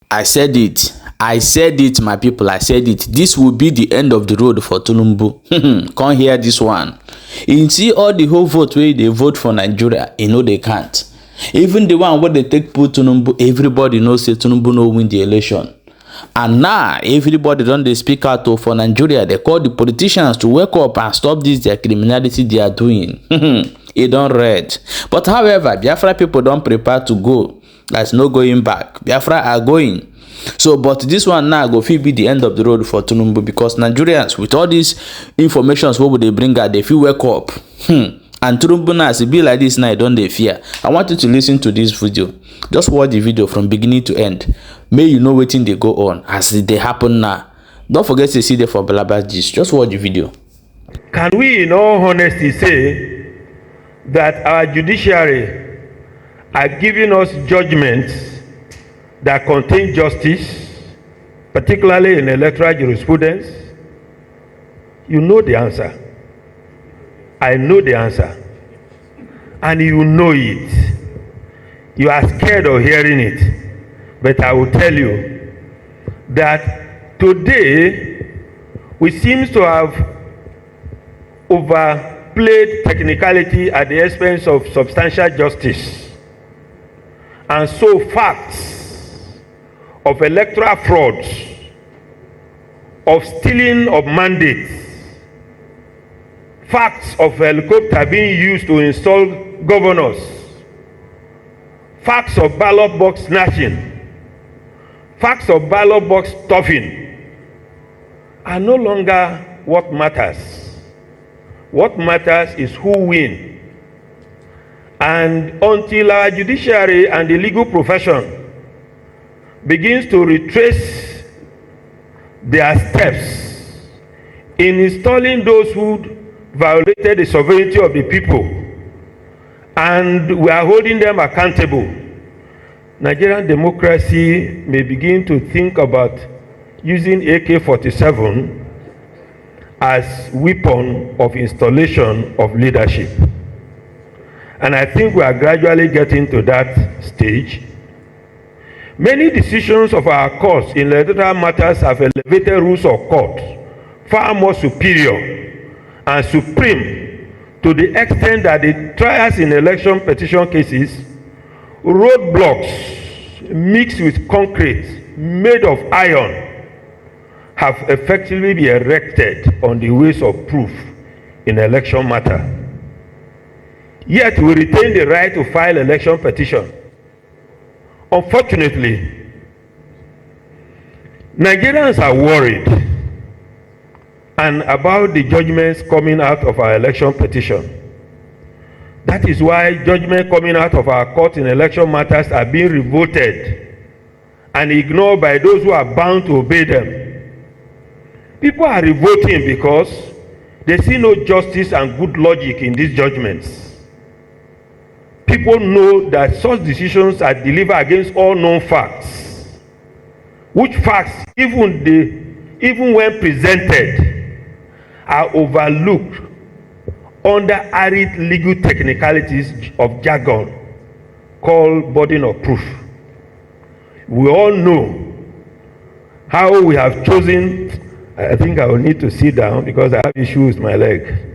I said it. I said it, my people. I said it. This will be the end of the road for Tinubu. Come hear this one. You see all the whole vote where they vote for Nigeria, you know they can't. Even the one where they take put Tinubu, everybody knows say Tinubu no win the election. And now everybody don dey speak out for Nigeria. They call the politicians to wake up and stop this their criminality they are doing. It don red. But however, Biafra people don prepare to go. There's no going back. Biafra are going. So, but this one now go fit be the end of the road for Tinubu, because Nigerians with all these informations what would they bring out, they feel wake up. And Tinubu now, as it be like this now, don't they fear. I want you to listen to this video. Just watch the video from beginning to end. May you know wetin they go on as they happen now. Don't forget to see there for Blabber Gist. Just watch the video. Can we in all honesty say that our judiciary are giving us judgments that contain justice, particularly in electoral jurisprudence? You know the answer. I know the answer. And you know it. You are scared of hearing it. But I will tell you that today we seem to have overplayed technicality at the expense of substantial justice. And so facts of electoral frauds, of stealing of mandates, facts of helicopter being used to install governors, facts of ballot box snatching, facts of ballot box stuffing are no longer what matters. What matters is who wins. And until our judiciary and the legal profession begins to retrace their steps in installing those who violated the sovereignty of the people, and we are holding them accountable, Nigerian democracy may begin to think about using AK-47 as weapon of installation of leadership. And I think we are gradually getting to that stage. Many decisions of our courts in electoral matters have elevated rules of court far more superior and supreme, to the extent that the trials in election petition cases, roadblocks mixed with concrete made of iron, have effectively been erected on the ways of proof in election matter. Yet we retain the right to file election petition. Unfortunately, Nigerians are worried and about the judgments coming out of our election petition. That is why judgments coming out of our court in election matters are being revoted and ignored by those who are bound to obey them. People are revolting because they see no justice and good logic in these judgments. People know that such decisions are delivered against all known facts, which facts, even when presented, are overlooked under arid legal technicalities of jargon called burden of proof. We all know how we have chosen. I think I will need to sit down because I have issues with my leg.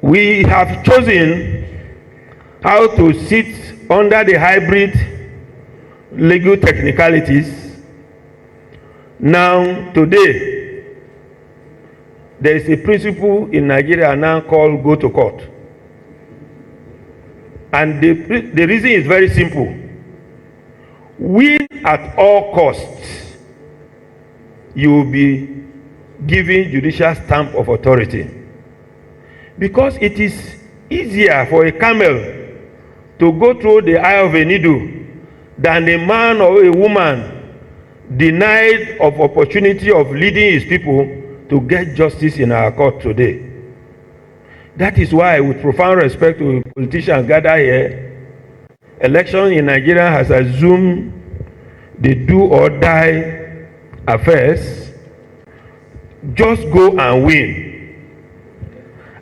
We have chosen how to sit under the hybrid legal technicalities. Now, today, there is a principle in Nigeria now called go to court. And the reason is very simple. Win at all costs, you will be given judicial stamp of authority. Because it is easier for a camel to go through the eye of a needle than a man or a woman denied of opportunity of leading his people to get justice in our court today. That is why, with profound respect to politicians gathered here, election in Nigeria has assumed the do or die affairs. Just go and win.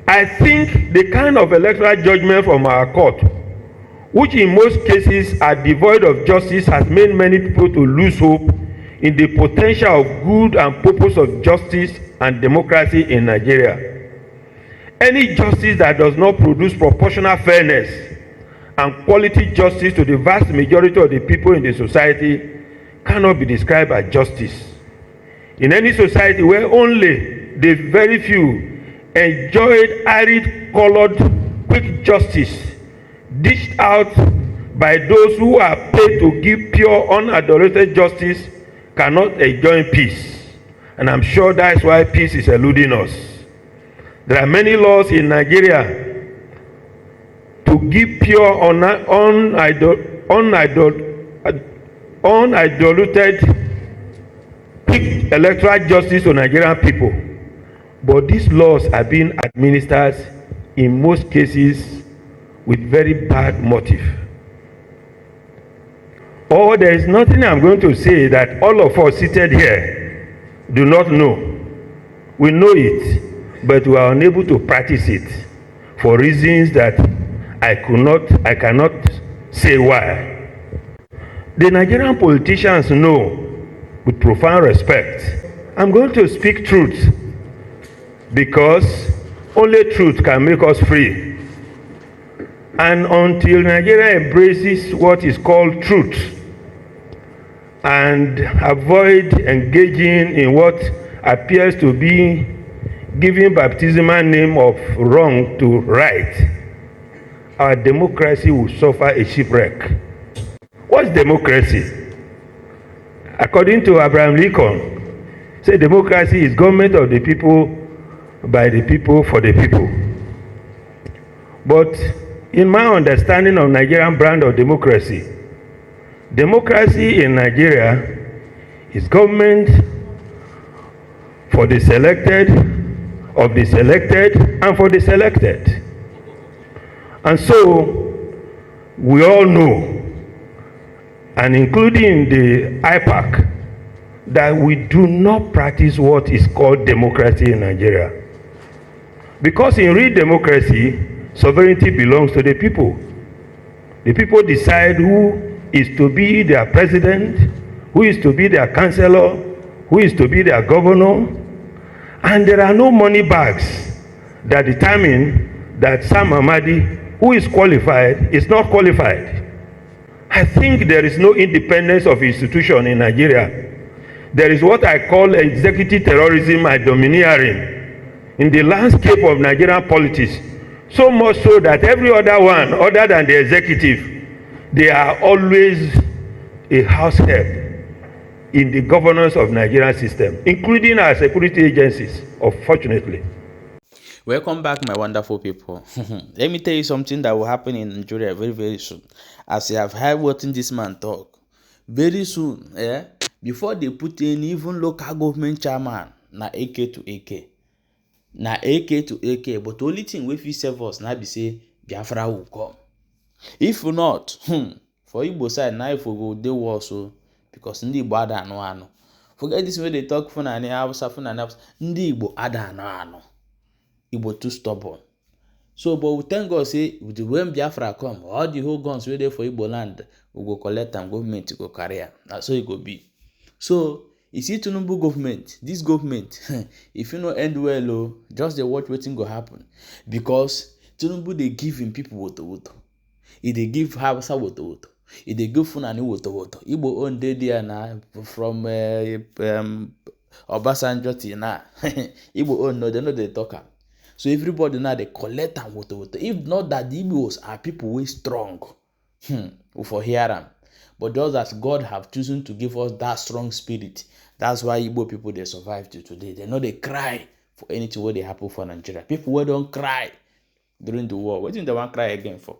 I think the kind of electoral judgment from our court which in most cases are devoid of justice, has made many people to lose hope in the potential of good and purpose of justice and democracy in Nigeria. Any justice that does not produce proportional fairness and quality justice to the vast majority of the people in the society cannot be described as justice. In any society where only the very few enjoyed arid-colored quick justice dished out by those who are paid to give pure, unadulterated justice cannot enjoy peace. And I'm sure that's why peace is eluding us. There are many laws in Nigeria to give pure, unadulterated quick electoral justice to Nigerian people. But these laws are being administered in most cases with very bad motive. Or there is nothing I'm going to say that all of us seated here do not know. We know it, but we are unable to practice it for reasons that I cannot say why. The Nigerian politicians know with profound respect. I'm going to speak truth because only truth can make us free. And until Nigeria embraces what is called truth and avoid engaging in what appears to be giving baptismal name of wrong to right, our democracy will suffer a shipwreck. What's democracy? According to Abraham Lincoln, say democracy is government of the people, by the people, for the people. But in my understanding of Nigerian brand of democracy, democracy in Nigeria is government for the selected, of the selected, and for the selected. And so, we all know, and including the IPAC, that we do not practice what is called democracy in Nigeria. Because in real democracy, sovereignty belongs to the people. The people decide who is to be their president, who is to be their councillor, who is to be their governor. And there are no money bags that determine that Sam Amadi, who is qualified, is not qualified. I think there is no independence of institution in Nigeria. There is what I call executive terrorism and domineering in the landscape of Nigerian politics. So much so that every other one, other than the executive, they are always a house help in the governance of Nigerian system, including our security agencies, unfortunately. Welcome back, my wonderful people. Let me tell you something that will happen in Nigeria very, very soon. As you have heard what this man talk, very soon, before they put in even local government chairman, na AK to AK. Na AK to AK, but the only thing we fit save us now be say Biafra will come. If not, for Igbo side now if we go dey war so, because ndị Igbo ada anụ. Forget this way they talk Fulani Hausa, ndị Igbo ada anụ. Igbo too stubborn. So, but we thank God say when Biafra come, all the whole guns wey dey for Igbo land, we go collect am, government go carry am. Na so it go be. So, you see Tinubu government, this government, if you no end well, just dey watch wetin go happen. Because Tinubu dey give him people woto. He dey give Hausa woto. He dey give Fulani woto. Igbo own dey there na from Obasanjo till now. Igbo own no, they no dey talk am. So everybody now they collect am woto. If not that the Igbos are people wey strong, we for hear am. But just as God have chosen to give us that strong spirit, that's why Igbo people they survive till today. They know they cry for anything where they happen for Nigeria. People who don't cry during the war, what do they want cry again for?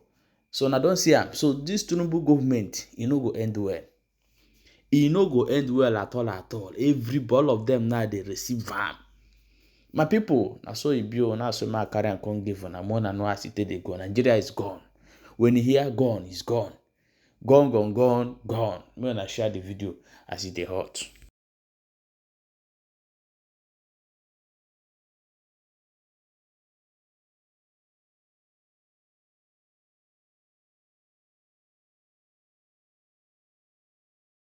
So now don't see am. So this Tinubu government, no go end well. It no go end well at all. Every ball of them now they receive vam. My people, na so it be. Now so my carry and come give on. More than no as it they go. Nigeria is gone. When you hear gone, it's gone. Gone. When I share the video as it dey hot.